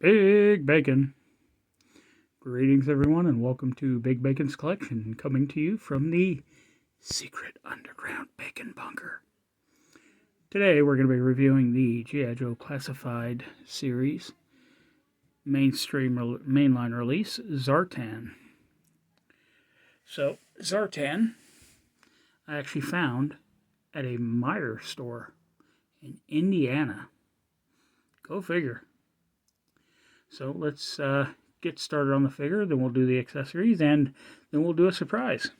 Big Bacon. Greetings, everyone, and welcome to Big Bacon's Collection, coming to you from the secret underground bacon bunker. Today, we're going to be reviewing the G.I. Joe Classified series mainline release, Zartan. So, Zartan, I actually found at a Meijer store in Indiana. Go figure. So let's get started on the figure, then we'll do the accessories, and then we'll do a surprise.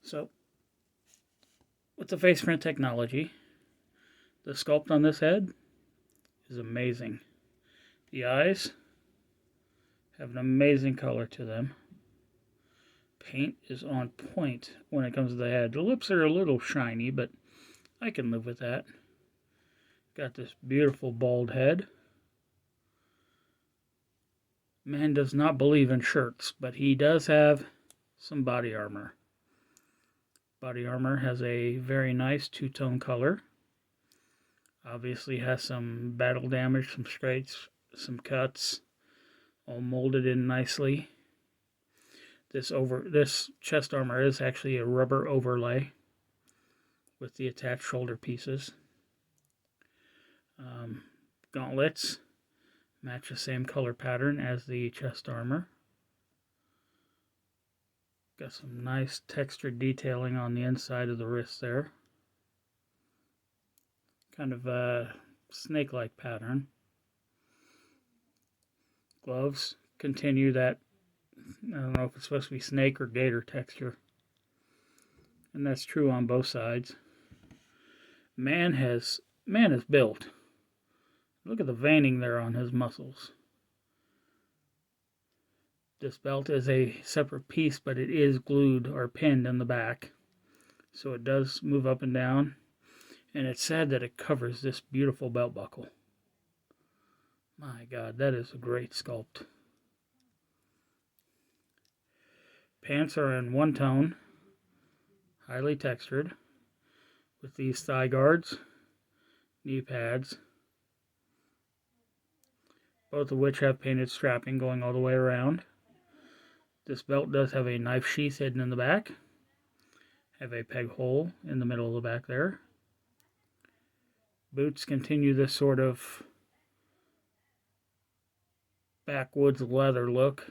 So, with the face print technology, the sculpt on this head is amazing. The eyes have an amazing color to them. Paint is on point when it comes to the head. The lips are a little shiny, but I can live with that. Got this beautiful bald head. Man does not believe in shirts, but he does have some body armor. Body armor has a very nice two-tone color. Obviously has some battle damage, some scrapes, some cuts, all molded in nicely. This chest armor is actually a rubber overlay with the attached shoulder pieces. Gauntlets match the same color pattern as the chest armor. Got some nice textured detailing on the inside of the wrist there. Kind of a snake-like pattern. Gloves continue that, I don't know if it's supposed to be snake or gator texture. And that's true on both sides. Man is built. Look at the veining there on his muscles. This belt is a separate piece, but it is glued or pinned in the back. So it does move up and down. And it's sad that it covers this beautiful belt buckle. My God, that is a great sculpt. Pants are in one tone, highly textured, with these thigh guards, knee pads, both of which have painted strapping going all the way around. This belt does have a knife sheath hidden in the back. Have a peg hole in the middle of the back there. Boots continue this sort of backwoods leather look,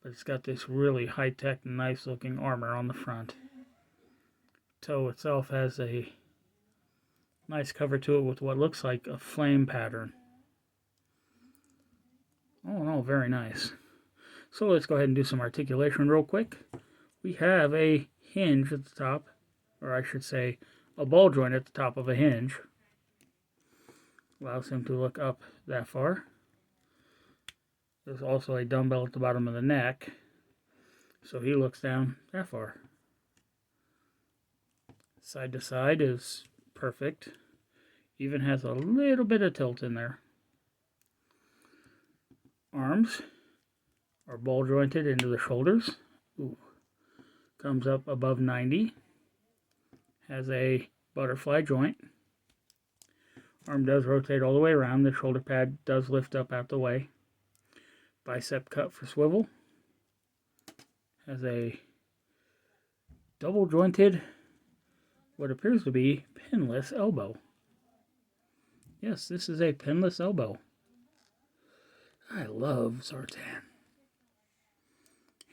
but it's got this really high-tech, nice-looking armor on the front. Toe itself has a nice cover to it with what looks like a flame pattern. Oh no, very nice. So let's go ahead and do some articulation real quick. We have a hinge at the top, or I should say a ball joint at the top of a hinge. Allows him to look up that far. There's also a dumbbell at the bottom of the neck, so he looks down that far. Side to side is perfect. Even has a little bit of tilt in there. Arms are ball jointed into the shoulders. Ooh. Comes up above 90. Has a butterfly joint. Arm does rotate all the way around. The shoulder pad does lift up out the way. Bicep cut for swivel. Has a double jointed, what appears to be pinless elbow. Yes, this is a pinless elbow. I love Zartan.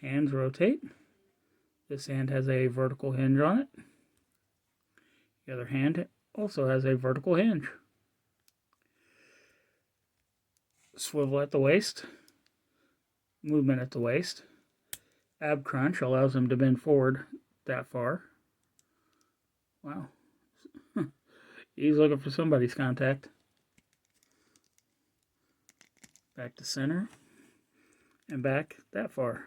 Hands rotate. This hand has a vertical hinge on it. The other hand also has a vertical hinge. Swivel at the waist. Movement at the waist. Ab crunch allows him to bend forward that far. Wow. He's looking for somebody's contact. Back to center. And back that far.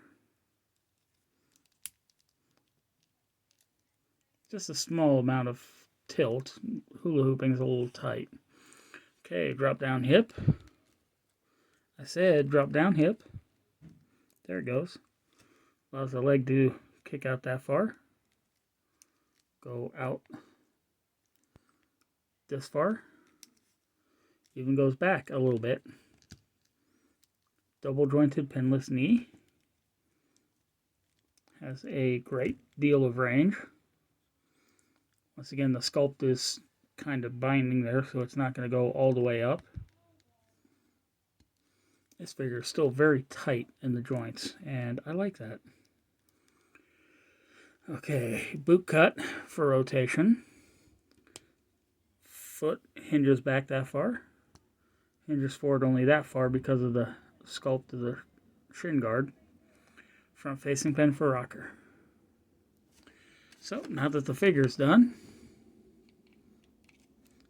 Just a small amount of tilt. Hula hooping is a little tight. Okay, drop down hip. I said drop down hip. There it goes. Allows the leg to kick out that far. Go out this far. Even goes back a little bit. Double jointed pinless knee. Has a great deal of range. Once again, the sculpt is kind of binding there, so it's not going to go all the way up. This figure is still very tight in the joints, and I like that. Okay, boot cut for rotation. Foot hinges back that far. Hinges forward only that far because of the sculpt of the shin guard. Front facing pin for rocker. So now that the figure's done,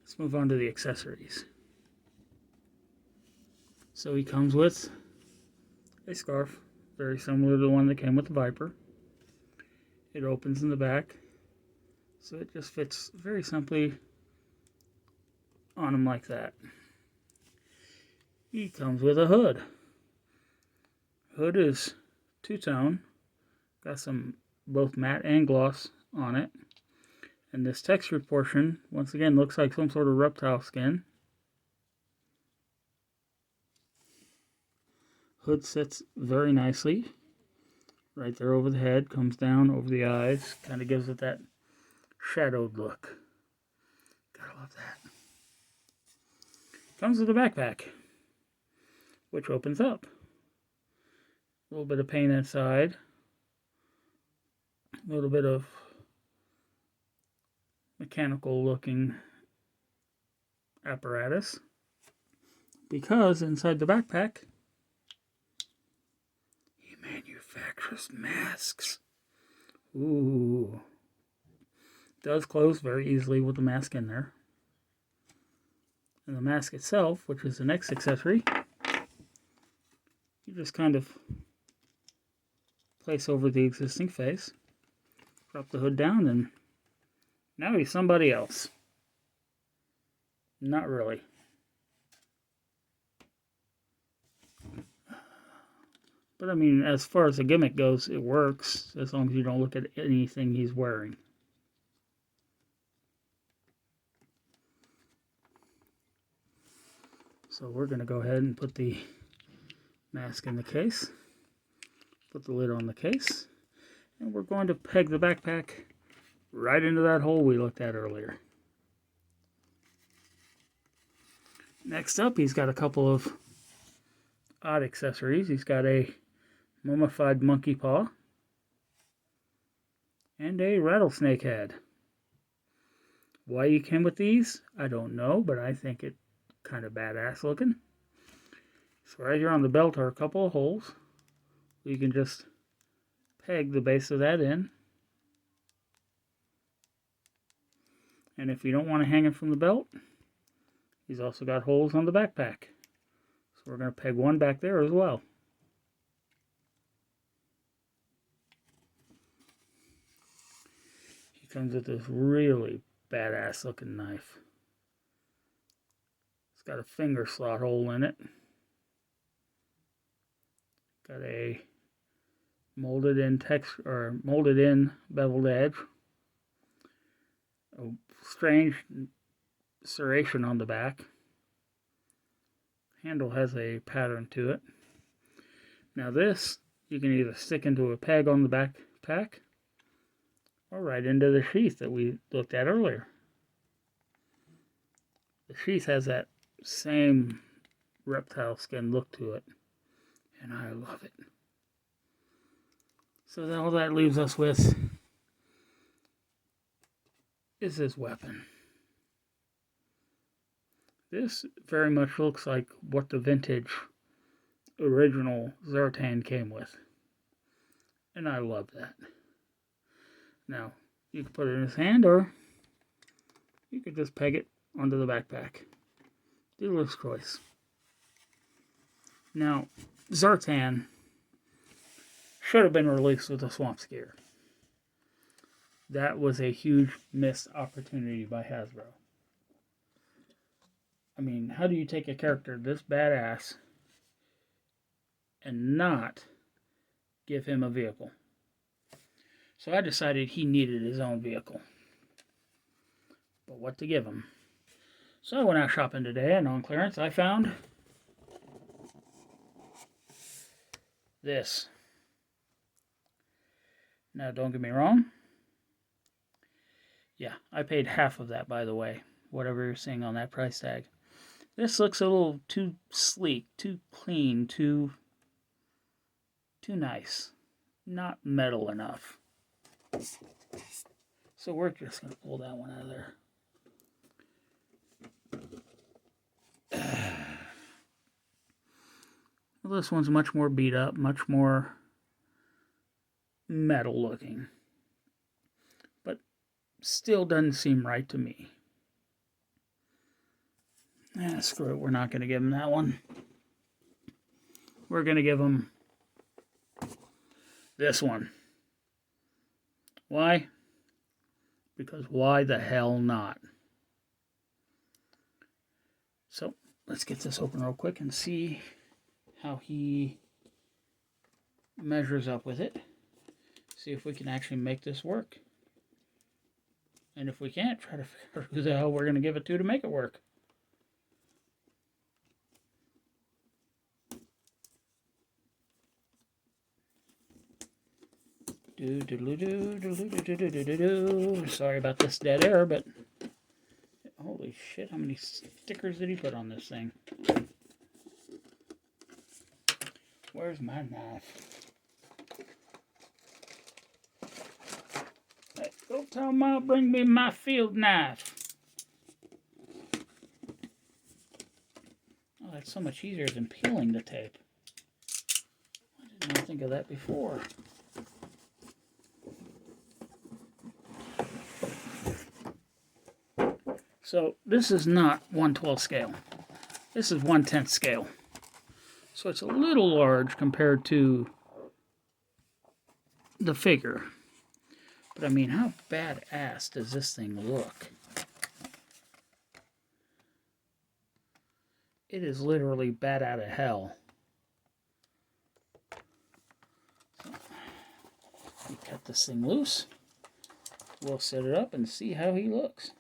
let's move on to the accessories. So he comes with a scarf, very similar to the one that came with the Viper. It opens in the back, so it just fits very simply on him like that. He comes with a hood. Hood is two-tone, got some both matte and gloss on it. And this texture portion, once again, looks like some sort of reptile skin. Hood sits very nicely. Right there over the head, comes down over the eyes, kind of gives it that shadowed look. Gotta love that. Comes with a backpack, which opens up. A little bit of paint inside. A little bit of mechanical looking apparatus. Because inside the backpack, he manufactures masks. Ooh. Does close very easily with the mask in there. And the mask itself, which is the next accessory, you just kind of place over the existing face, drop the hood down, and now he's somebody else. Not really. But I mean, as far as the gimmick goes, it works as long as you don't look at anything he's wearing. So we're going to go ahead and put the mask in the case. Put the lid on the case. And we're going to peg the backpack right into that hole we looked at earlier. Next up, he's got a couple of odd accessories. He's got a mummified monkey paw and a rattlesnake head. Why he came with these, I don't know, but I think it kind of badass looking. So right here on the belt are a couple of holes. You can just peg the base of that in. And if you don't want to hang it from the belt, he's also got holes on the backpack. So we're going to peg one back there as well. He comes with this really badass looking knife. It's got a finger slot hole in it. Got a molded in texture, or molded in beveled edge. A strange serration on the back. Handle has a pattern to it. Now this, you can either stick into a peg on the backpack or right into the sheath that we looked at earlier. The sheath has that same reptile skin look to it, and I love it. So then all that leaves us with is this weapon. This very much looks like what the vintage original Zartan came with. And I love that. Now, you can put it in his hand, or you could just peg it onto the backpack. Dealer's choice. Now, Zartan should have been released with a swamp skier. That was a huge missed opportunity by Hasbro. I mean, how do you take a character this badass and not give him a vehicle? So I decided he needed his own vehicle. But what to give him? So I went out shopping today and on clearance I found this. Now don't get me wrong. Yeah, I paid half of that, by the way. Whatever you're seeing on that price tag. This looks a little too sleek, too clean, too nice. Not metal enough. So we're just going to pull that one out of there. Well, this one's much more beat up, much more metal looking. But still doesn't seem right to me. Screw it, we're not going to give him that one. We're going to give him this one. Why? Because why the hell not? So, let's get this open real quick and see how he measures up with it. See if we can actually make this work. And if we can't, try to figure out who the hell we're going to give it to make it work. Sorry about this dead air, but holy shit, how many stickers did he put on this thing? Where's my knife? Hey, go tell Ma, bring me my field knife. Oh, that's so much easier than peeling the tape. Why didn't I think of that before? So this is not 1/12 scale. This is 1/10 scale. So it's a little large compared to the figure. But I mean, how badass does this thing look? It is literally bat out of hell. So, we cut this thing loose. We'll set it up and see how he looks.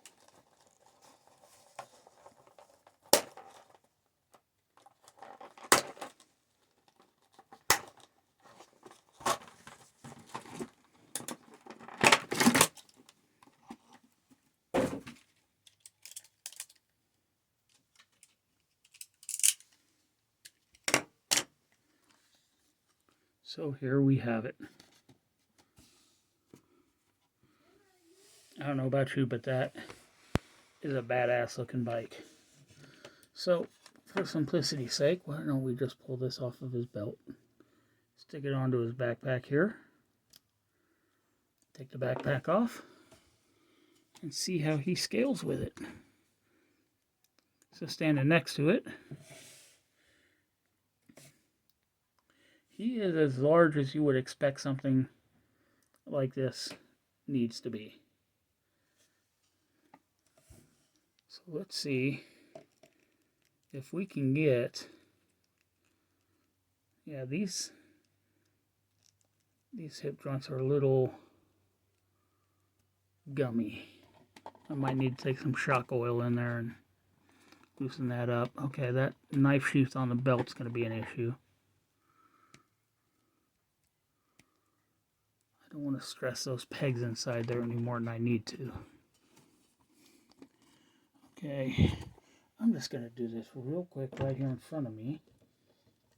So here we have it. I don't know about you, but that is a badass looking bike. So for simplicity's sake, why don't we just pull this off of his belt, stick it onto his backpack here, take the backpack off, and see how he scales with it. So standing next to it, he is as large as you would expect something like this needs to be. So let's see if we can get, yeah, these hip joints are a little gummy. I might need to take some shock oil in there and loosen that up. Okay, that knife sheath on the belt's going to be an issue. I don't want to stress those pegs inside there any more than I need to. Okay, I'm just going to do this real quick right here in front of me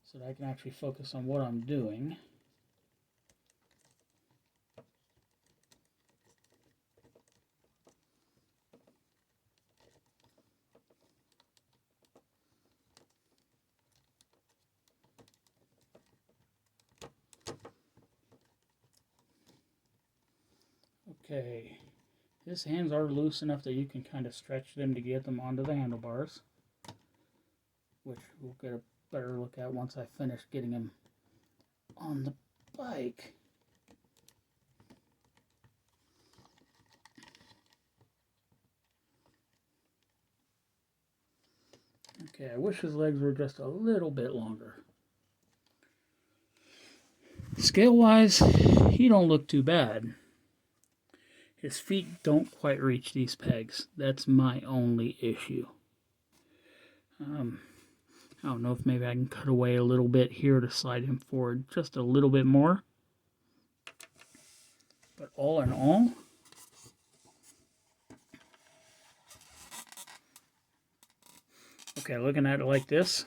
so that I can actually focus on what I'm doing. Okay, his hands are loose enough that you can kind of stretch them to get them onto the handlebars, which we'll get a better look at once I finish getting him on the bike. Okay, I wish his legs were just a little bit longer. Scale-wise, he don't look too bad. His feet don't quite reach these pegs. That's my only issue. I don't know if maybe I can cut away a little bit here to slide him forward just a little bit more. But all in all, okay, looking at it like this,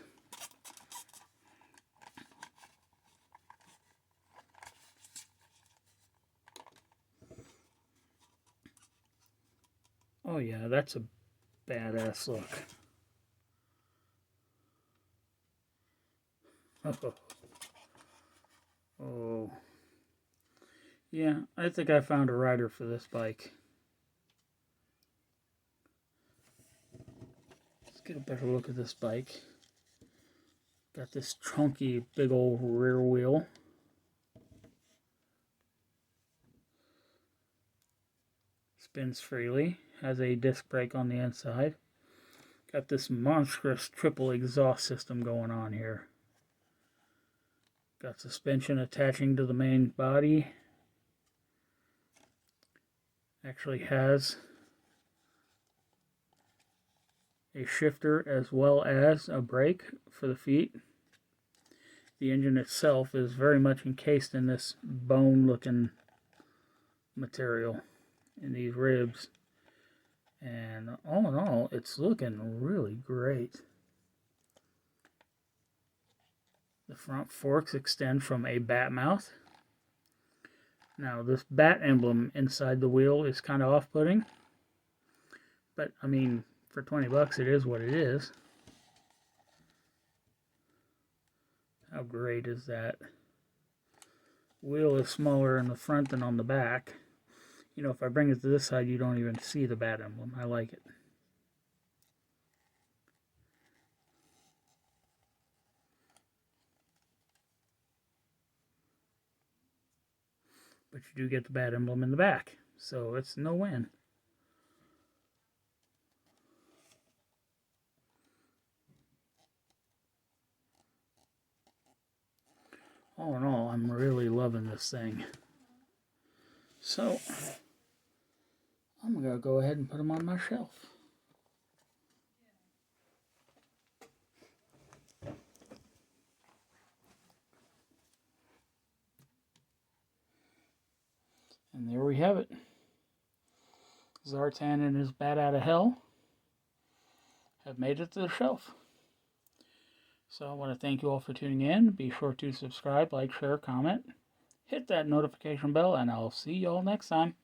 oh yeah, that's a badass look. Oh. Oh. Yeah, I think I found a rider for this bike. Let's get a better look at this bike. Got this chunky, big old rear wheel. Spins freely. Has a disc brake on the inside. Got this monstrous triple exhaust system going on here. Got suspension attaching to the main body. Actually has a shifter as well as a brake for the feet. The engine itself is very much encased in this bone-looking material in these ribs. And all in all, it's looking really great. The front forks extend from a bat mouth. Now, this bat emblem inside the wheel is kind of off-putting. But, I mean, for 20 bucks, it is what it is. How great is that? Wheel is smaller in the front than on the back. You know, if I bring it to this side, you don't even see the bat emblem. I like it. But you do get the bat emblem in the back, so it's no win. All in all, I'm really loving this thing. So, I'm going to go ahead and put them on my shelf. And there we have it. Zartan and his bat out of hell have made it to the shelf. So I want to thank you all for tuning in. Be sure to subscribe, like, share, comment, hit that notification bell, and I'll see you all next time.